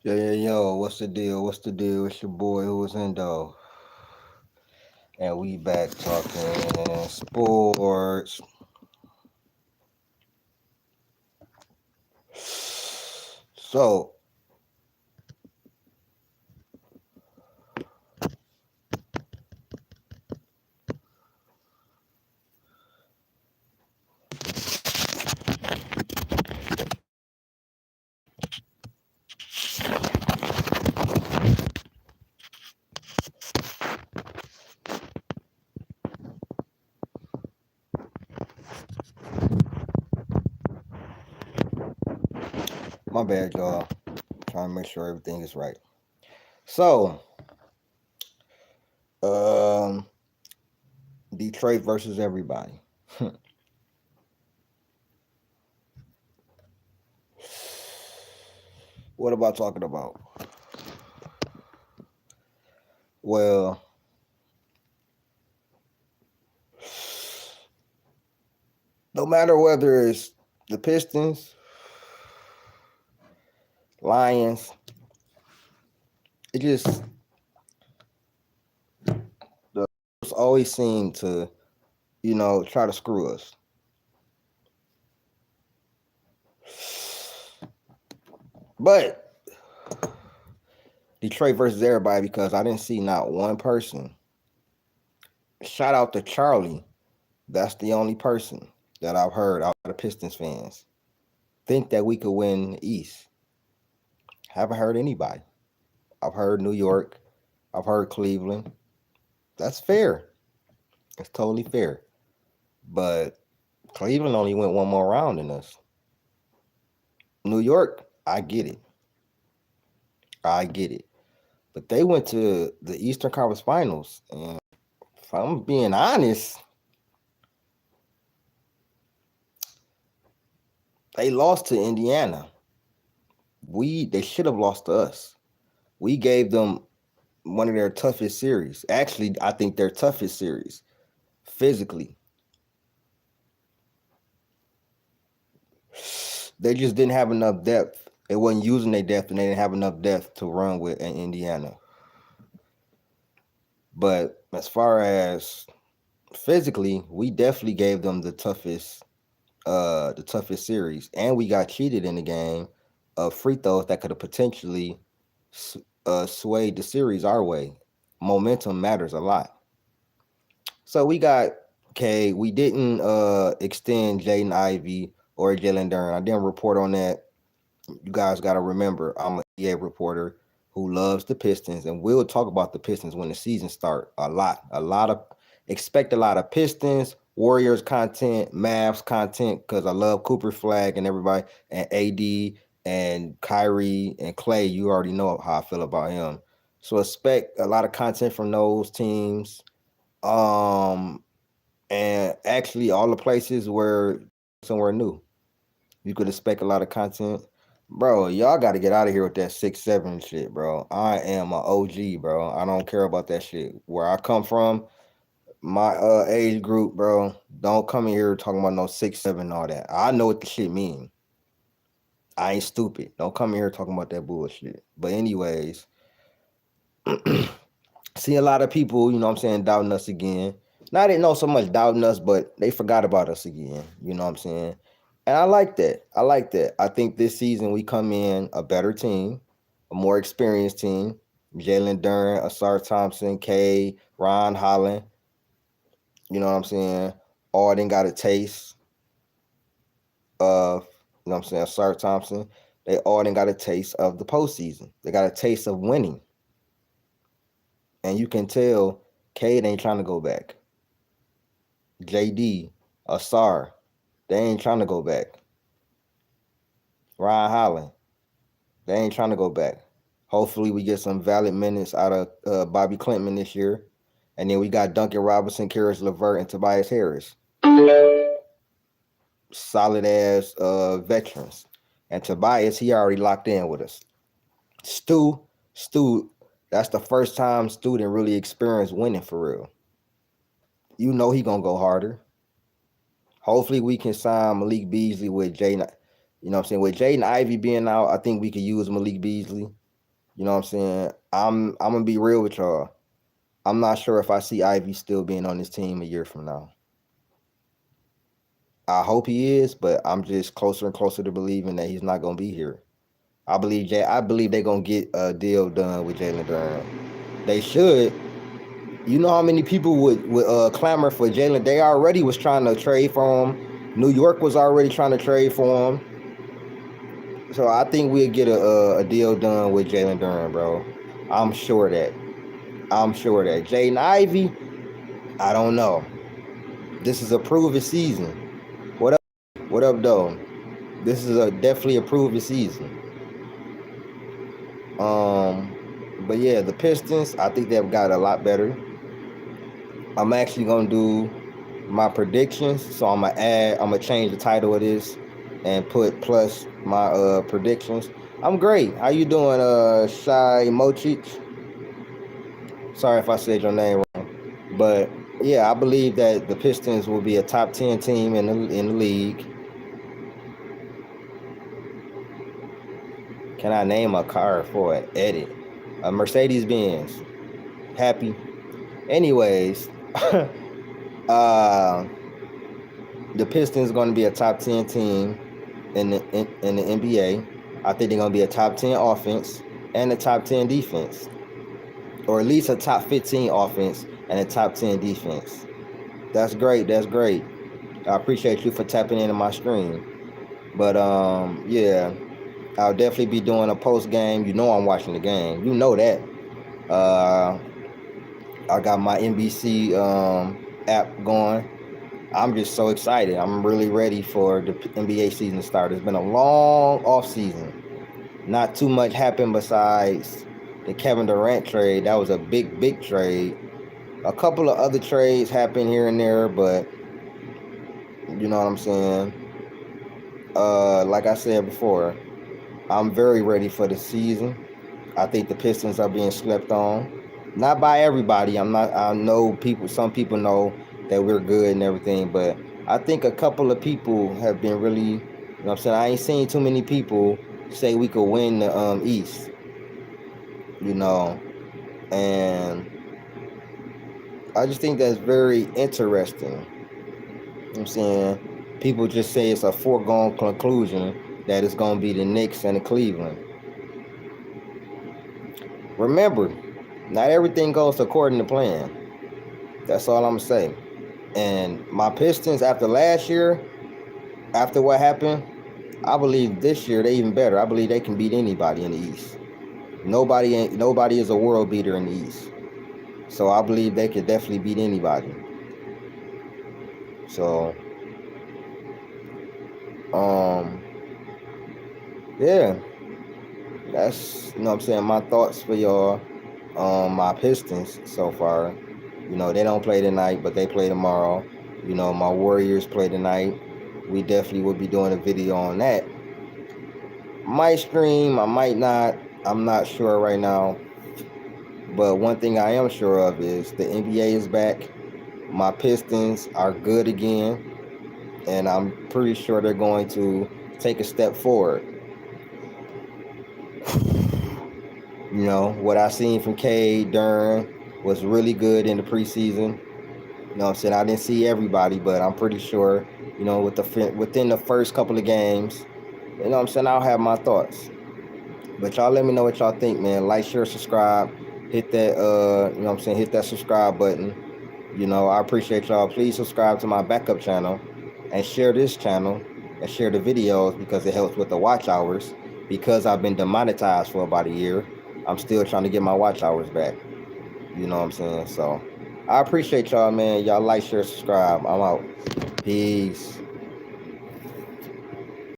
Yo, what's the deal? What's the deal? It's your boy who was in though. And we back talking sports. So, my bad, y'all. Trying to make sure everything is right. So, um, Detroit versus everybody. What about talking about? Well, no matter whether it's the Pistons, Lions, it just the always seem to, try to screw us. But Detroit versus everybody because I didn't see not one person. Shout out to Charlie. That's the only person that I've heard out of Pistons fans think that we could win the East. Haven't heard anybody. I've heard New York. I've heard Cleveland. That's fair. It's totally fair. But Cleveland only went one more round than us. New York, I get it. I get it. But they went to the Eastern Conference Finals. And if I'm being honest, they lost to Indiana. They should have lost to us. We gave them one of their toughest series. Actually, I think their toughest series physically. They just didn't have enough depth. They wasn't using their depth, and they didn't have enough depth to run with in Indiana. But as far as physically, we definitely gave them the toughest series, and we got cheated in the game of free throws that could have potentially swayed the series our way. Momentum matters a lot. So we got we didn't extend Jaden Ivey or Jalen Duren. I didn't report on that. You guys got to remember, I'm an EA reporter who loves the Pistons, and we'll talk about the Pistons when the season start a lot. Expect a lot of Pistons, Warriors content, Mavs content, because I love Cooper Flag and everybody, and AD and Kyrie and Clay. You already know how I feel about him. So expect a lot of content from those teams. And actually all the places where somewhere new. You could expect a lot of content. Bro, y'all got to get out of here with that 6'7" shit, bro. I am a OG, bro. I don't care about that shit. Where I come from, my age group, bro, don't come in here talking about no 6'7" all that. I know what the shit mean. I ain't stupid. Don't come in here talking about that bullshit. But anyways, see a lot of people, you know what I'm saying, doubting us again. Not didn't know so much doubting us, but they forgot about us again. You know what I'm saying? And I like that. I like that. I think this season we come in a better team, a more experienced team. Jalen Duren, Asar Thompson, K, Ron Holland. You know what I'm saying? Arden got a taste of, you know what I'm saying, Asar Thompson. They Arden got a taste of the postseason. They got a taste of winning. And you can tell Cade ain't trying to go back. JD, Asar, they ain't trying to go back. Ryan Holland, they ain't trying to go back. Hopefully we get some valid minutes out of Bobby Clinton this year. And then we got Duncan Robinson, Karis LeVert, and Tobias Harris. Solid ass veterans. And Tobias, he already locked in with us. Stu, that's the first time Stu didn't really experience winning for real. You know he gonna go harder. Hopefully we can sign Malik Beasley with Jaden. You know what I'm saying? With Jaden Ivey being out, I think we could use Malik Beasley. You know what I'm saying? I'm gonna be real with y'all. I'm not sure if I see Ivy still being on this team a year from now. I hope he is, but I'm just closer and closer to believing that he's not gonna be here. I believe they're gonna get a deal done with Jalen Duran. They should. You know how many people would clamor for Jalen? They already was trying to trade for him. New York was already trying to trade for him. So I think we'll get a deal done with Jalen Duran, bro. I'm sure that. I'm sure that. Jaden Ivey, I don't know. This is a proven season. What up? What up, though? This is definitely a proven season. But yeah, the Pistons, I think they've got a lot better. I'm actually gonna do my predictions, so I'm gonna change the title of this and put plus my predictions. I'm great. How you doing, Shy Mochich? Sorry if I said your name wrong, but yeah, I believe that the Pistons will be a top 10 team in the league. Can I name a car for an edit? A Mercedes Benz. Happy. Anyways, uh, the Pistons going to be a top 10 team in the NBA. I think they're going to be a top 10 offense and a top 10 defense, or at least a top 15 offense and a top 10 defense. That's great. That's great. I appreciate you for tapping into my stream. But yeah, I'll definitely be doing a post game. You know I'm watching the game. You know that. I got my NBC app going. I'm just so excited. I'm really ready for the NBA season to start. It's been a long off season. Not too much happened besides the Kevin Durant trade. That was a big trade. A couple of other trades happened here and there, but you know what I'm saying? Like I said before, I'm very ready for the season. I think the Pistons are being slept on. Not by everybody. I know people, some people know that we're good and everything, but I think a couple of people have been really, you know what I'm saying? I ain't seen too many people say we could win the East, you know, and I just think that's very interesting. You know what I'm saying? People just say it's a foregone conclusion that it's going to be the Knicks and the Cleveland. Remember, not everything goes according to plan. That's all I'm saying. And my Pistons, after last year, after what happened, I believe this year they even better. I believe they can beat anybody in the East. Nobody is a world beater in the East. So I believe they could definitely beat anybody. So, yeah, that's, you know what I'm saying, my thoughts for y'all on my Pistons so far. You know, they don't play tonight, but they play tomorrow. You know, my Warriors play tonight. We definitely will be doing a video on that. Might stream, I might not. I'm not sure right now. But one thing I am sure of is the NBA is back. My Pistons are good again. And I'm pretty sure they're going to take a step forward. You know, what I seen from Cade Durn was really good in the preseason. You know what I'm saying? I didn't see everybody, but I'm pretty sure, you know, within the first couple of games, you know what I'm saying, I'll have my thoughts. But y'all let me know what y'all think, man. Like, share, subscribe. Hit that, you know what I'm saying, hit that subscribe button. You know, I appreciate y'all. Please subscribe to my backup channel and share this channel and share the videos because it helps with the watch hours. Because I've been demonetized for about a year, I'm still trying to get my watch hours back. You know what I'm saying? So I appreciate y'all, man. Y'all like, share, subscribe. I'm out. Peace.